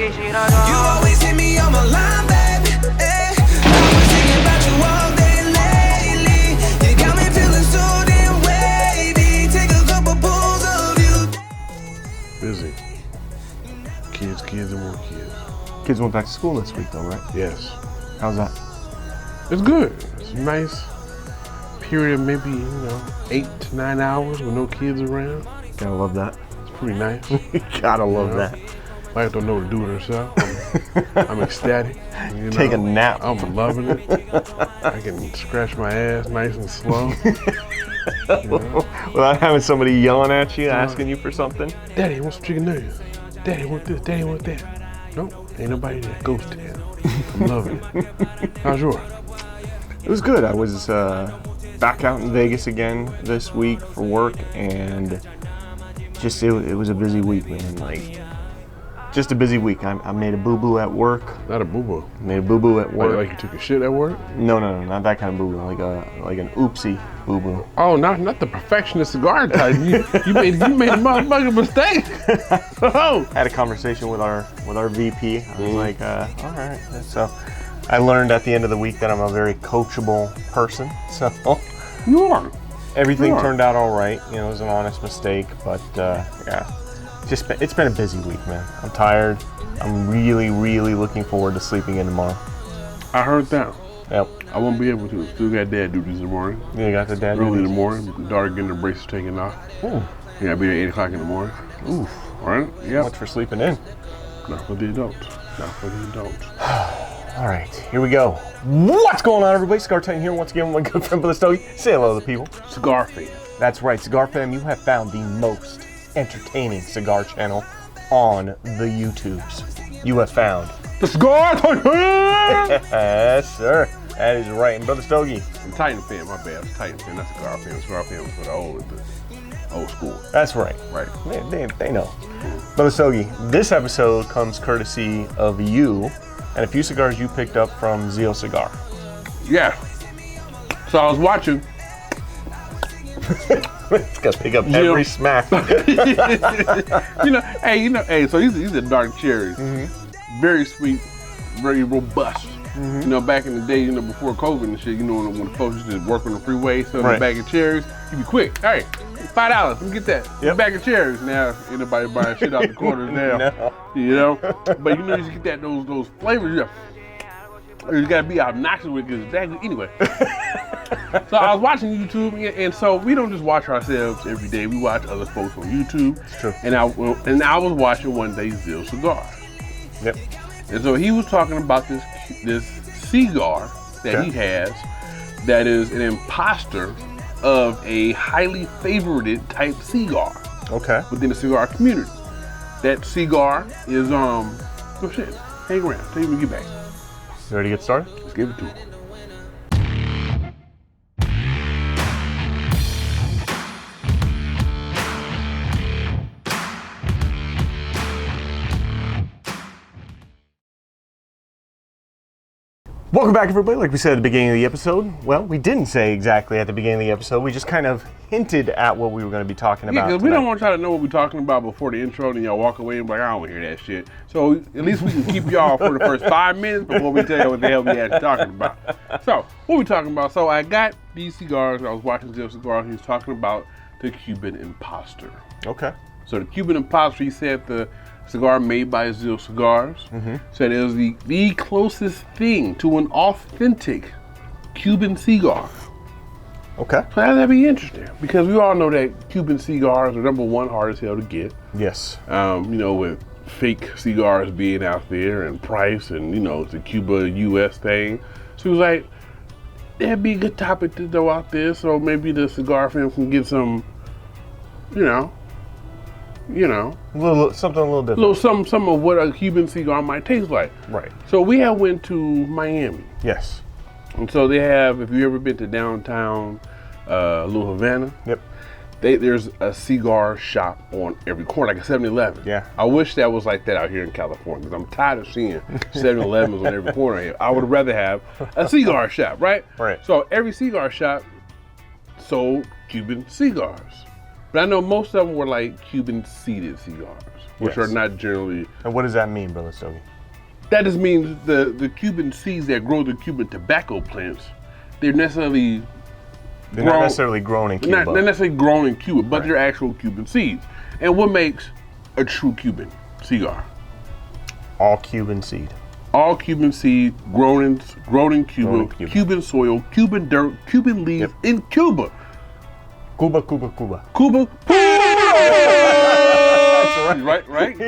You always hit me on my line, baby. Eh. I've been thinking about you all day lately. You got me feeling so damn wavy. Take a couple pulls of you. Busy. Kids, and more kids. Kids went back to school this week though, right? Yes. How's that? It's good. It's a nice period of maybe, 8 to 9 hours with no kids around. Gotta love that. It's pretty nice. Gotta love that. Wife don't know to do it herself. I'm ecstatic. Take a nap. I'm loving it. I can scratch my ass nice and slow. Without having somebody yelling at you, asking you for something. Daddy, I want some chicken nuggets. Daddy, I want this. Daddy, I want that. Nope, ain't nobody there. Ghost town. I'm loving it. How's yours? It was good. I was back out in Vegas again this week for work, and just it was a busy week, man. Like, just a busy week. I made a boo-boo at work. Not a boo-boo. Made a boo-boo at work. Like you took a shit at work? No, not that kind of boo-boo. Like an oopsie boo-boo. Oh, not the perfectionist cigar type. You made a motherfucking mistake. Oh. Had a conversation with our VP. I was like, all right. So I learned at the end of the week that I'm a very coachable person. So You are. everything turned out all right. It was an honest mistake, but yeah. It's been a busy week, man. I'm tired. I'm really, really looking forward to sleeping in tomorrow. I heard that. Yep. I won't be able to. Still got dad duties in the morning. You got the dad Early in duties? the morning. Daughter getting her braces taken off. Ooh. Yeah, I'll be there 8 o'clock in the morning. Oof. All right? Yeah. Much for sleeping in. Not for the adults. Not for the adults. All right, here we go. What's going on, everybody? Cigar Titan here once again with my good friend Brother Stogie. Say hello to the people. Cigar fan. That's right, Cigar Fam, you have found the most entertaining cigar channel on the YouTubes. You have found The Cigar Titan! yes, sir. That is right. And Brother Stogie. I'm Titan fan, my bad. I'm Titan fan, not Cigar fan. Cigar fan was for the old school. That's right. Right. They know. Brother Stogie, this episode comes courtesy of you and a few cigars you picked up from Zeal Cigar. Yeah. So I was watching. It's gonna pick up every smack. Hey, so these are dark cherries. Very sweet, very robust. Back in the day, before COVID and shit, when the folks used to work on the freeway, selling a bag of cherries, you be quick. Hey, $5, let me get that. Yep. Bag of cherries. Now, ain't nobody buying shit out the corners now. No. But you get those flavors. You gotta be obnoxious with it, because anyway. So I was watching YouTube, and so we don't just watch ourselves every day. We watch other folks on YouTube. It's true. And I was watching one day Zeal Cigars. Yep. And so he was talking about this cigar that he has that is an imposter of a highly favorited type cigar Okay. within the cigar community. That cigar is oh shit, hang around, till you get back. You ready to get started? Let's give it to him. Welcome back, everybody. Like we said at the beginning of the episode, well, we didn't say exactly at the beginning of the episode. We just kind of hinted at what we were going to be talking Yeah, about. because we don't want y'all to know what we're talking about before the intro, and y'all walk away and be like, I don't want to hear that shit. So at least we can keep y'all for the first 5 minutes before we tell you what the hell we actually talking about. So, what we talking about? So I got these cigars. I was watching Zeal Cigars. He was talking about the Cuban Imposter. Okay. So the Cuban Imposter, he said the cigar made by Zeal Cigars, said it was the closest thing to an authentic Cuban cigar. Okay. So that'd be interesting, because we all know that Cuban cigars are #1 hard as hell to get. Yes. With fake cigars being out there and price, and it's a Cuba US thing. So he was like, that'd be a good topic to throw out there, so maybe the cigar fam can get some, something a little different. some of what a Cuban cigar might taste like. Right. So we have went to Miami. Yes. And so they have, if you ever been to downtown Little Havana, Yep. there's a cigar shop on every corner, like a 7-Eleven. Yeah. I wish that was like that out here in California, because I'm tired of seeing 7-Elevens on every corner here. I would rather have a cigar shop, right? Right. So every cigar shop sold Cuban cigars. But I know most of them were like Cuban seeded cigars. which Yes. are not generally. And what does that mean, Brother Stogie? That just means the Cuban seeds that grow the Cuban tobacco plants, they're necessarily They're not necessarily grown in Cuba. not necessarily grown in Cuba, but Right. they're actual Cuban seeds. And what makes a true Cuban cigar? All Cuban seed. All Cuban seed, grown in Cuba, Grown in Cuba. Cuban soil, Cuban dirt, Cuban leaves in Cuba. Cuba, Cuba, Cuba. Cuba. That's Right?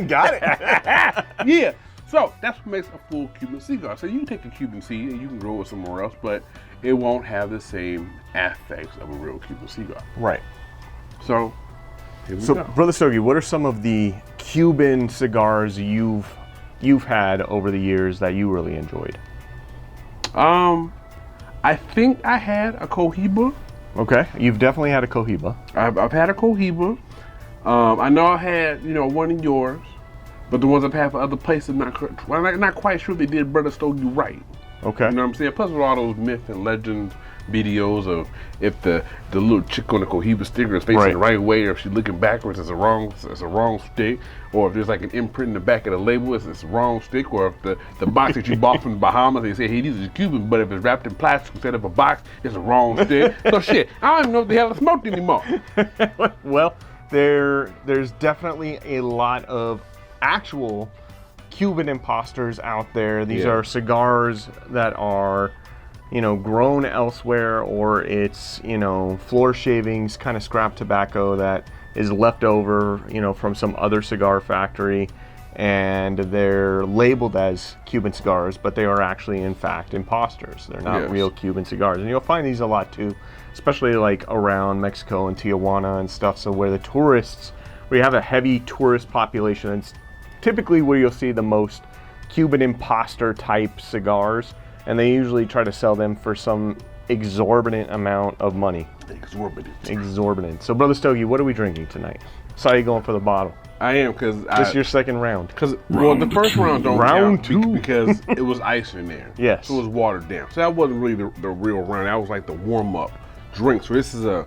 Got it. Yeah. So that's what makes a full Cuban cigar. So you can take a Cuban seed and you can grow it somewhere else, but it won't have the same effects of a real Cuban cigar. Right. So here we So, go. Brother Stogie, what are some of the Cuban cigars you've had over the years that you really enjoyed? I think I had a Cohiba. Okay, you've definitely had a Cohiba. I've had a Cohiba. I know I had, one of yours, but the ones I've had for other places, I'm not quite sure they did Brother Stogie right. Okay. You know what I'm saying? Plus with all those myth and legend videos of if the little chick on the Cohiba sticker is facing Right. the right way, or if she's looking backwards, it's a wrong stick, or if there's like an imprint in the back of the label, it's a wrong stick, or if the box that you bought from the Bahamas, they say, hey, these are Cuban, but if it's wrapped in plastic instead of a box, it's a wrong stick. So shit, I don't even know what the hell I smoked anymore. Well, there's definitely a lot of actual Cuban imposters out there. These Yeah. are cigars that are, grown elsewhere, or it's, floor shavings, kind of scrap tobacco that is left over, from some other cigar factory, and they're labeled as Cuban cigars, but they are actually, in fact, imposters. They're not Yes. real Cuban cigars. And you'll find these a lot too, especially like around Mexico and Tijuana and stuff. So where we have a heavy tourist population, and it's typically where you'll see the most Cuban imposter type cigars, and they usually try to sell them for some exorbitant amount of money. Exorbitant. So, Brother Stogie, what are we drinking tonight? Saw you going for the bottle. I am, because This is your second round. the first round don't Round count two. because it was ice in there. Yes. So it was watered down. So that wasn't really the real round. That was like the warm-up drink. So this is a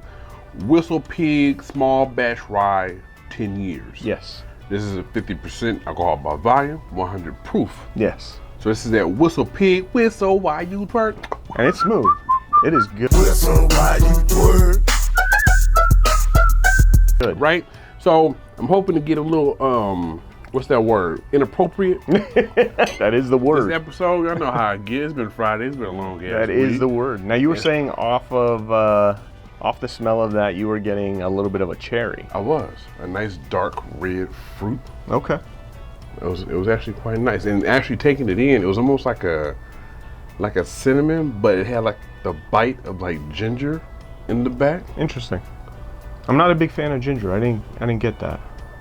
Whistle Pig small batch rye, 10 years. Yes. This is a 50% alcohol by volume, 100 proof. Yes. So this is that Whistle Pig, whistle while you twerk. And it's smooth. It is good. Whistle while you twerk. Good. Right? So I'm hoping to get a little, what's that word? Inappropriate. That is the This word. episode, I know how it gets. It's been Friday. It's been a long ass That is week. the word. Now you were saying off the smell of that, you were getting a little bit of a cherry. I was. A nice dark red fruit. Okay. It was actually quite nice. And actually taking it in, it was almost like a cinnamon, but it had like the bite of like ginger in the back. Interesting. I'm not a big fan of ginger. I didn't get that.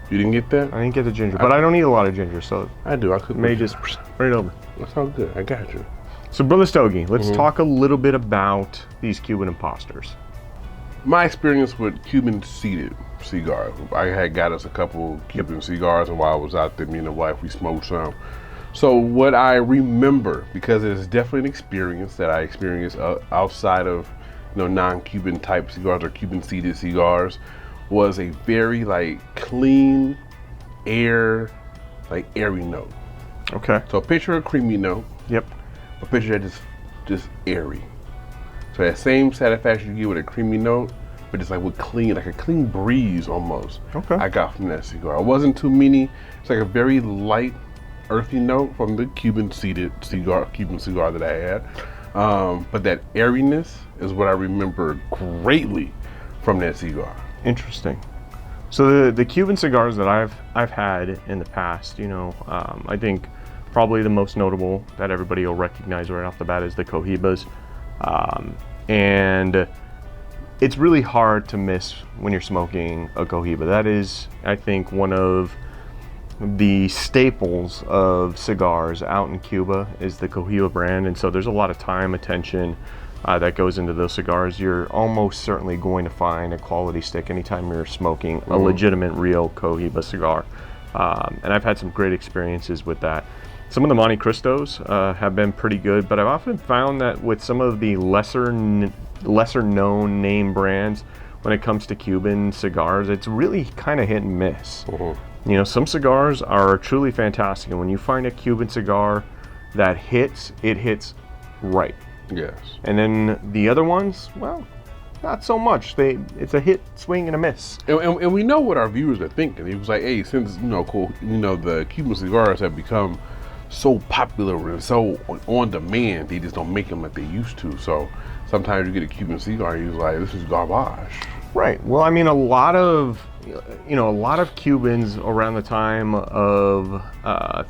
You didn't get that? I didn't get the ginger, but I don't eat a lot of ginger, so I do. I could may just right over. That's all good. I got you. So, Brother Stogie, let's talk a little bit about these Cuban imposters. My experience with Cuban seeded cigars. I had got us a couple Cuban cigars, and while I was out there, me and the wife, we smoked some. So what I remember, because it is definitely an experience that I experienced outside of, non-Cuban type cigars or Cuban seeded cigars, was a very clean, airy note. Okay. So picture a creamy note, Yep. a picture that just airy. So that same satisfaction you get with a creamy note, but just with clean, like a clean breeze almost. Okay. I got from that cigar. It wasn't too many. It's like a very light, earthy note from the Cuban seeded cigar, that I had. But that airiness is what I remember greatly from that cigar. Interesting. So the Cuban cigars that I've had in the past, I think probably the most notable that everybody will recognize right off the bat is the Cohibas. And it's really hard to miss when you're smoking a Cohiba. That is, I think, one of the staples of cigars out in Cuba is the Cohiba brand. And so there's a lot of time, attention that goes into those cigars. You're almost certainly going to find a quality stick anytime you're smoking a legitimate, real Cohiba cigar. And I've had some great experiences with that. Some of the Monte Cristos have been pretty good, but I've often found that with some of the lesser known name brands, when it comes to Cuban cigars, it's really kind of hit and miss. You know, some cigars are truly fantastic, and when you find a Cuban cigar that hits, it hits right. Yes. And then the other ones, well, not so much. It's a hit, swing, and a miss. And we know what our viewers are thinking. It was like, hey, since the Cuban cigars have become so popular and so on demand, they just don't make them like they used to. So sometimes you get a Cuban cigar, you're like, this is garbage. Right. Well, I mean, a lot of Cubans around the time of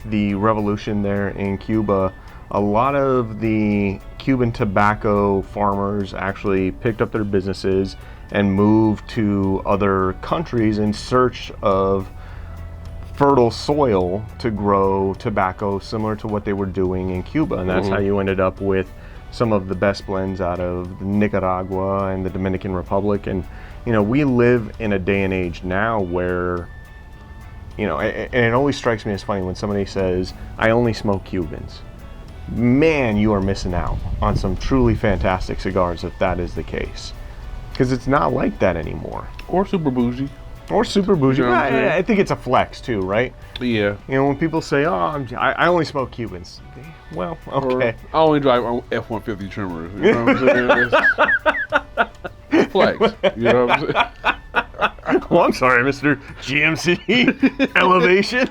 the revolution there in Cuba, a lot of the Cuban tobacco farmers actually picked up their businesses and moved to other countries in search of fertile soil to grow tobacco similar to what they were doing in Cuba. And that's how you ended up with some of the best blends out of Nicaragua and the Dominican Republic. And, you know, we live in a day and age now where, you know, and it always strikes me as funny when somebody says, I only smoke Cubans. Man, you are missing out on some truly fantastic cigars if that is the case. Because it's not like that anymore. Or super bougie. Or super bougie. You know what I'm saying? I think it's a flex too, right? Yeah. You know, when people say, oh, I only smoke Cubans. Well, okay. I only drive F-150 trimmers. You know what I'm saying? It's flex. You know what I'm saying? Well, I'm sorry, Mr. GMC Elevation.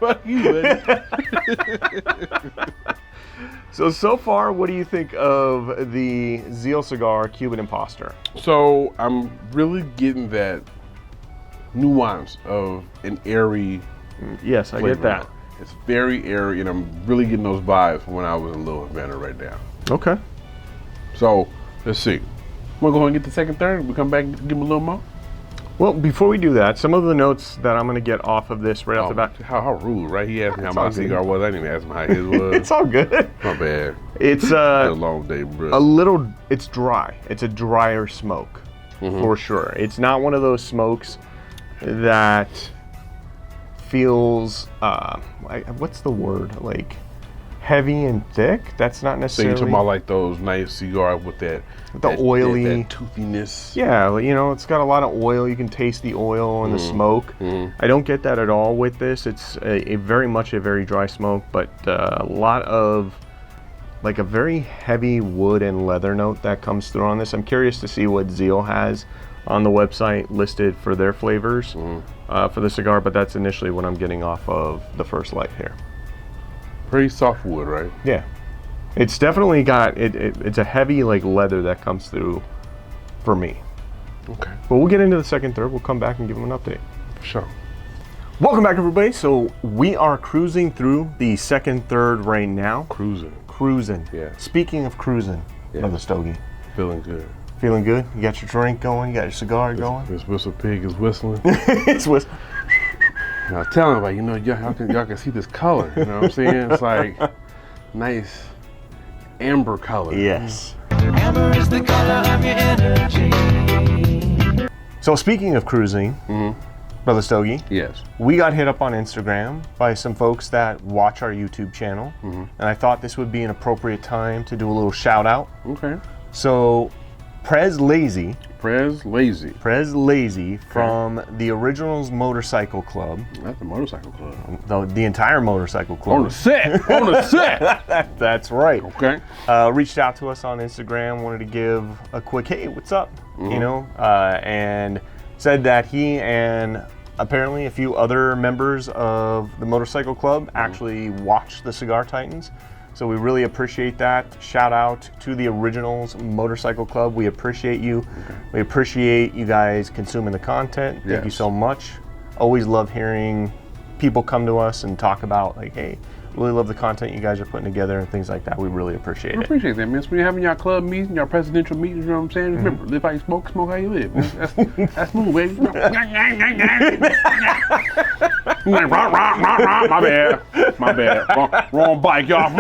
Fuck you, man. So far, what do you think of the Zeal Cigar Cuban Imposter? So I'm really getting that nuance of an airy Yes, I flavor get that. note. It's very airy, and I'm really getting those vibes from when I was in Little Havana right now. Okay. So let's see. We'll go ahead and get the second, third. We come back and give them a little more. Well, before we do that, some of the notes that I'm going to get off of this right off the bat. How rude, right? He asked me how It's my all good. cigar was. I didn't even ask him how his was. It's all good. My bad. It's It's a long day, bro. it's dry. It's a drier smoke, for sure. It's not one of those smokes that feels, what's the word? Like heavy and thick? That's not So necessarily. you're talking about like those nice cigars with that oily that toothiness. Yeah, you know, it's got a lot of oil. You can taste the oil and the smoke. I don't get that at all with this. It's a very much a very dry smoke, but a lot of like a very heavy wood and leather note that comes through on this. I'm curious to see what Zeal has on the website listed for their flavors for the cigar, but that's initially what I'm getting off of the first light here. Pretty soft wood, right? Yeah. It's definitely got, it's a heavy like leather that comes through for me. Okay. But we'll get into the second, third. We'll come back and give them an update. Sure. Welcome back, everybody. So we are cruising through the second, third right now. Cruising. Yeah. Speaking of cruising, Brother Stogie, Feeling good. feeling good? You got your drink going? You got your cigar going? This whistle pig is whistling. It's with. Now tell him, like, you know, y'all can see this color. You know what I'm saying? It's like nice amber color. Yes. Amber is the color of your energy. So speaking of cruising, Brother Stogie, Yes. we got hit up on Instagram by some folks that watch our YouTube channel, and I thought this would be an appropriate time to do a little shout out. Okay. So, Prez Lazy from the Originals Motorcycle Club, That's the motorcycle club. the entire motorcycle club. On the set. On the set. That's right. Okay. Reached out to us on Instagram, wanted to give a quick, hey, what's up? You know, and said that he and apparently a few other members of the motorcycle club actually watch the Cigar Titans. So we really appreciate that. Shout out to the Originals Motorcycle Club. We appreciate you. We appreciate you guys consuming the content. Thank you so much. Always love hearing people come to us and talk about like, hey, really love the content you guys are putting together and things like that. We really appreciate I it. appreciate that, man. So when you're having your club meetings, your presidential meetings, you know what I'm saying? Remember, live how you smoke how you live. Man. That's smooth, baby. My bad. Wrong bike, y'all.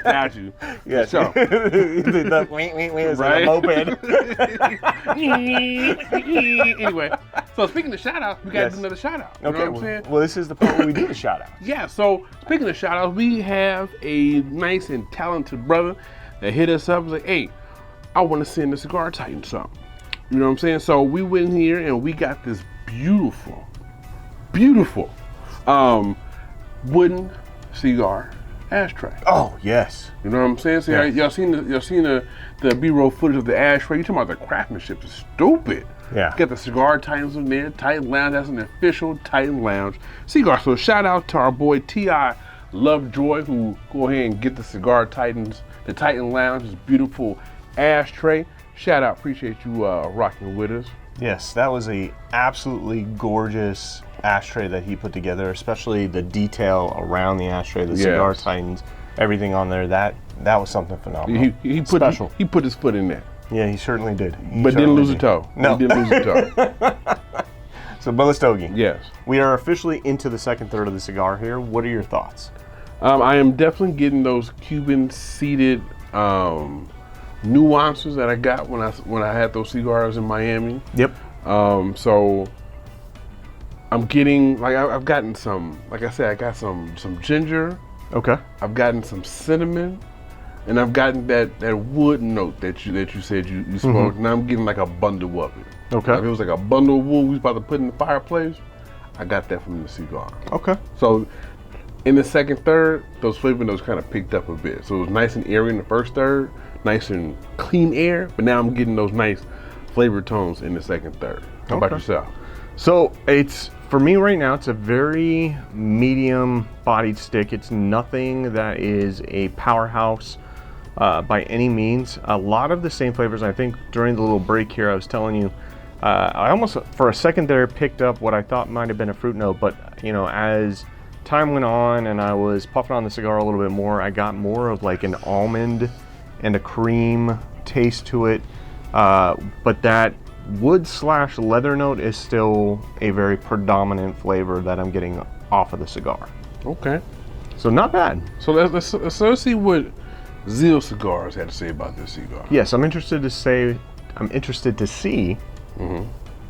Got you. Yeah, So, is Right? a moped. anyway, so speaking of shout outs, we got to Yes. do another shout out. You Okay, know what I'm saying? well, this is the part where we do the shout out. Yeah, so speaking of shout outs, we have a nice and talented brother that hit us up and was like, hey, I want to send the Cigar Titan something. You know what I'm saying? So we went here and we got this beautiful beautiful wooden cigar ashtray. Oh yes. You know what I'm saying? See, Yes. y'all seen the B-roll footage of the ashtray. You talking about the craftsmanship is stupid. Yeah. Got the cigar Titans in there. Titan Lounge. That's an official Titan Lounge cigar. So shout out to our boy T.I. Lovejoy, who go ahead and get the Cigar Titans, the Titan Lounge, this beautiful ashtray. Shout out, appreciate you rocking with us. Yes, that was a absolutely gorgeous ashtray that he put together, especially the detail around the ashtray, the Cigar Yes. Titans, everything on there. That was something phenomenal. He Special. put his foot in there, Yeah, he certainly did. He but didn't certainly lose a did. toe. No. He didn't lose a toe. So, Brother Stogie, Yes. we are officially into the second third of the cigar here. What are your thoughts? I am definitely getting those Cuban seeded nuances that I got when I had those cigars in Miami. Yep. So I'm getting, like, I've gotten some, like I said, I got some ginger. Okay. I've gotten some cinnamon, and I've gotten that wood note that you said you smoked. Now I'm getting like a bundle of it. Okay. Like, it was like a bundle of wood we was about to put in the fireplace. I got that from the cigar. Okay. So in the second third, those flavor notes kind of picked up a bit. So it was nice and airy in the first third, nice and clean air, but now I'm getting those nice flavor tones in the second third. How about Okay. yourself? So it's, for me right now, it's a very medium bodied stick. It's nothing that is a powerhouse by any means. A lot of the same flavors. I think during the little break here, I was telling you, I almost, for a second there, picked up what I thought might have been a fruit note, but you know, as time went on and I was puffing on the cigar a little bit more, I got more of like an almond and a cream taste to it. But that wood / leather note is still a very predominant flavor that I'm getting off of the cigar. Okay. So not bad. So let's see what Zeal Cigars had to say about this cigar. Yes, I'm interested to see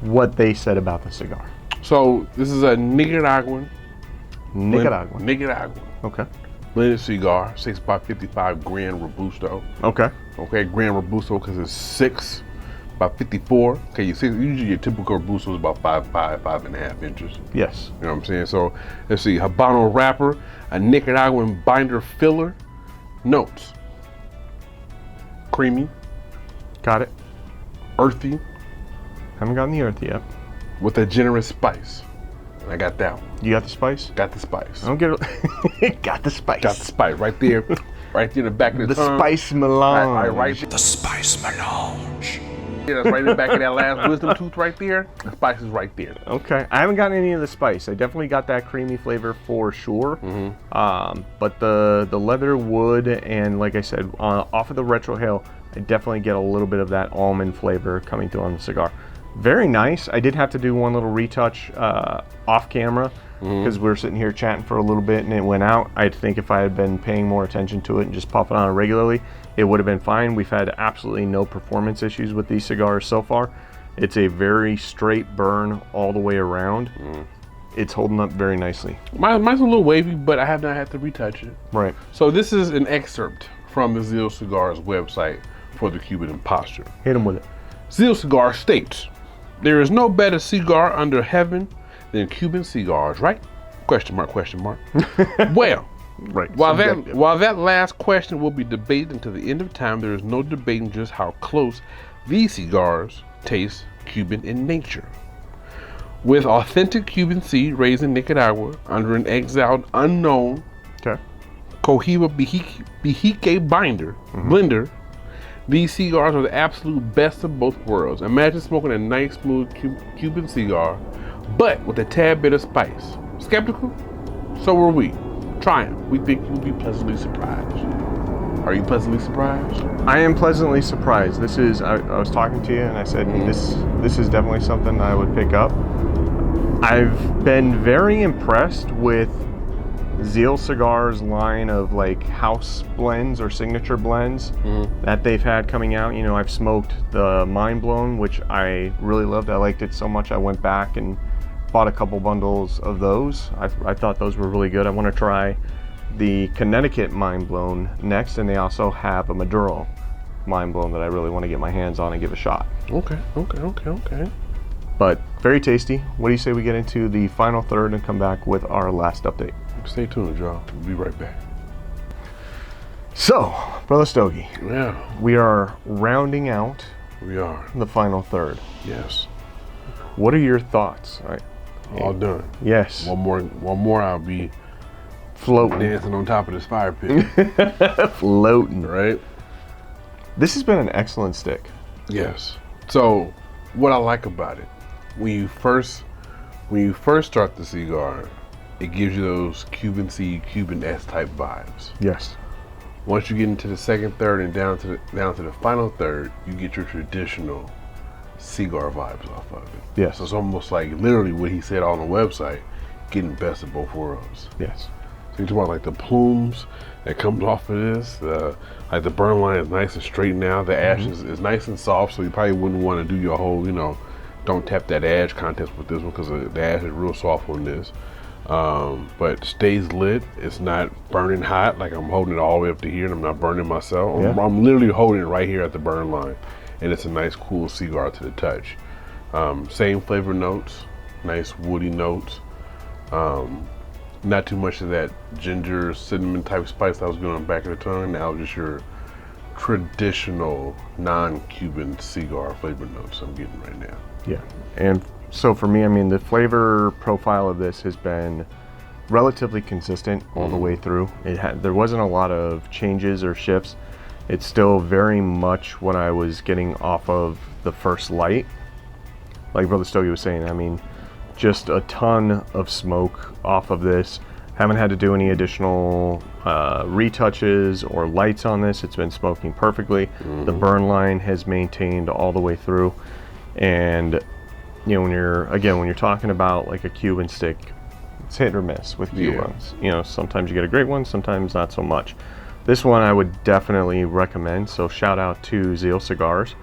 what they said about the cigar. So this is a Nicaraguan. Nicaraguan. Okay. Blended cigar, 6x55 Grand Robusto. Okay. Okay, Grand Robusto because it's 6 by 54. Okay, usually your typical Robusto is about 5.5 inches. Yes. You know what I'm saying? So let's see, Habano wrapper, a Nicaraguan binder filler, notes. Creamy, Got it. earthy, Haven't gotten the earth yet. with a generous spice. And I got that one. You got the spice? Got the spice. I don't get it. Got the spice. Got the spice right there, right there in the back of the The tongue. spice melange. Right there. The spice melange. Yeah, that's right in the back of that last wisdom tooth right there. The spice is right there. Okay, I haven't gotten any of the spice. I definitely got that creamy flavor for sure. But the leather wood and, like I said, off of the retrohale, I definitely get a little bit of that almond flavor coming through on the cigar. Very nice. I did have to do one little retouch off camera because we were sitting here chatting for a little bit and it went out. I think if I had been paying more attention to it and just puffing on it regularly, it would have been fine. We've had absolutely no performance issues with these cigars so far. It's a very straight burn all the way around. It's holding up very nicely. Mine's a little wavy, but I have not had to retouch it. Right. So this is an excerpt from the Zeal Cigars website for the Cuban Imposter. Hit him with it. Zeal Cigar states, "There is no better cigar under heaven than Cuban cigars, right? Question mark, question mark. Well, Right. while Subjective. that last question will be debated until the end of time, there is no debating just how close these cigars taste Cuban in nature. With authentic Cuban seed raised in Nicaragua under an exiled unknown Okay. Cohiba Bihique blender, these cigars are the absolute best of both worlds. Imagine smoking a nice, smooth Cuban cigar, but with a tad bit of spice. Skeptical? So are we. Try them. We think you'll be pleasantly surprised. Are you pleasantly surprised? I am pleasantly surprised. This is, I was talking to you and I said, this is definitely something I would pick up. I've been very impressed with Zeal Cigars line of like house blends or signature blends that they've had coming out. You know, I've smoked the Mind Blown, which I really loved. I liked it so much I went back and bought a couple bundles of those. I thought those were really good. I want to try the Connecticut Mind Blown next, and they also have a Maduro Mind Blown that I really want to get my hands on and give a shot. Okay. But very tasty. What do you say we get into the final third and come back with our last update? Stay tuned, y'all. We'll be right back. So, Brother Stogie, Yeah, we are rounding out we are. the final third. Yes. What are your thoughts? All done. Yes. One more, I'll be Floating. dancing on top of this fire pit. Floating. Right? This has been an excellent stick. Yes. So, what I like about it, when you first start the cigar, it gives you those Cuban C, Cuban S type vibes. Yes. Once you get into the second third and down to the final third, you get your traditional cigar vibes off of it. Yes. So it's almost like literally what he said on the website, getting best of both worlds. Yes. So you're talking about like the plumes that comes off of this, like the burn line is nice and straight now. The ash is nice and soft, so you probably wouldn't want to do your whole, don't tap that ash contest with this one because the ash is real soft on this. But stays lit. It's not burning hot. Like I'm holding it all the way up to here and I'm not burning myself. Yeah. I'm literally holding it right here at the burn line. And it's a nice cool cigar to the touch. Same flavor notes, nice woody notes. Not too much of that ginger, cinnamon type spice that was going on the back of the tongue. Now just your traditional non-Cuban cigar flavor notes I'm getting right now. Yeah. And so for me, I mean, the flavor profile of this has been relatively consistent all the way through. There wasn't a lot of changes or shifts. It's still very much what I was getting off of the first light. Like Brother Stogie was saying, I mean, just a ton of smoke off of this. Haven't had to do any additional retouches or lights on this. It's been smoking perfectly. The burn line has maintained all the way through. And when you're talking about like a Cuban stick, it's hit or miss with Cubans. Sometimes you get a great one, sometimes not so much. This one I would definitely recommend. So shout out to Zeal Cigars.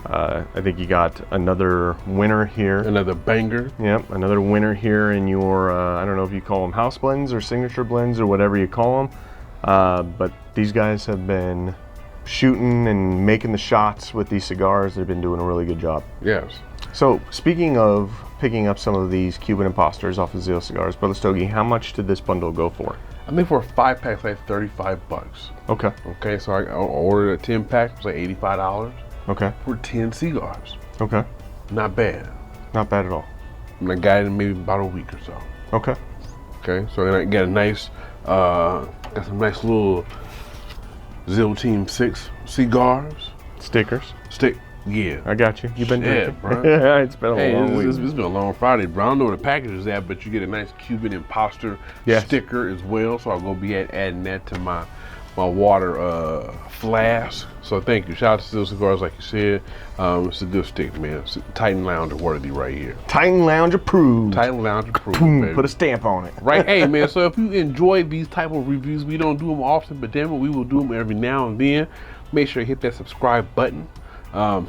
I think you got another winner here. Another banger. Yep, another winner here in your, I don't know if you call them house blends or signature blends or whatever you call them. But these guys have been shooting and making the shots with these cigars. They've been doing a really good job. Yes. So speaking of picking up some of these Cuban Imposters off of Zeal Cigars, Brother Stogie, how much did this bundle go for? I think for a 5-pack, like $35. Okay. Okay, so I ordered a 10-pack, it was like $85 Okay. for 10 cigars. Okay. Not bad. Not bad at all. And I got it in maybe about a week or so. Okay. Okay, so then I got a nice, got some nice little Zeal Team 6 cigars. Stickers. Yeah. I got you. You've been drinking. bro. It's been a long week. It's been a long Friday, bro. I don't know where the package is at, but you get a nice Cuban Imposter sticker as well. So I'll go be adding that to my water flask. So thank you. Shout out to Zeal Cigars, like you said. It's a good stick, man. It's Titan Lounge worthy right here. Titan Lounge approved. Titan Lounge approved, Boom, baby. put a stamp on it. Right, hey man, so if you enjoy these type of reviews, we don't do them often, but damn it, we will do them every now and then. Make sure you hit that subscribe button.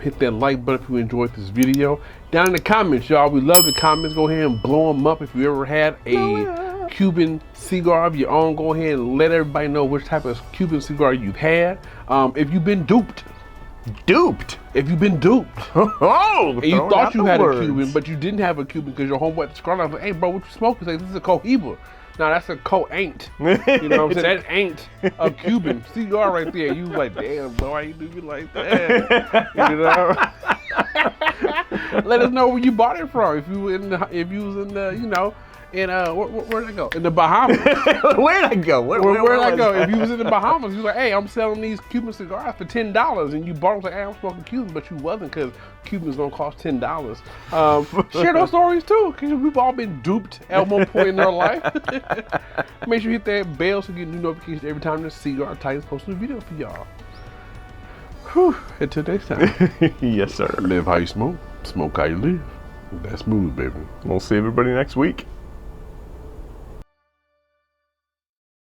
Hit that like button if you enjoyed this video. Down in the comments, y'all, we love the comments. Go ahead and blow them up. If you ever had a Cuban cigar of your own, go ahead and let everybody know which type of Cuban cigar you've had. If you've been duped. If you've been duped. Oh, And you thought you had words. a Cuban, but you didn't have a Cuban because your homeboy at the cigar lounge was like, hey bro, what you smoking? He's like, this is a Cohiba. No, that's a Co-ain't. You know what I'm saying? That ain't a Cuban cigar right there. You like, damn, bro, why you do me like that? You know? Let us know where you bought it from. If you was in the, where'd I go? In the Bahamas. Where'd I go? Where'd I go? If you was in the Bahamas, you was like, hey, I'm selling these Cuban cigars for $10, and you bought them, like, hey, I'm smoking Cuban, but you wasn't because Cubans don't cost $10. Share those stories too, because we've all been duped at one point in our life. Make sure you hit that bell so you get new notifications every time the Cigar Titans post a video for y'all. Whew. Until next time. Yes, sir. Live how you smoke, smoke how you live. That's smooth, baby. We'll see everybody next week.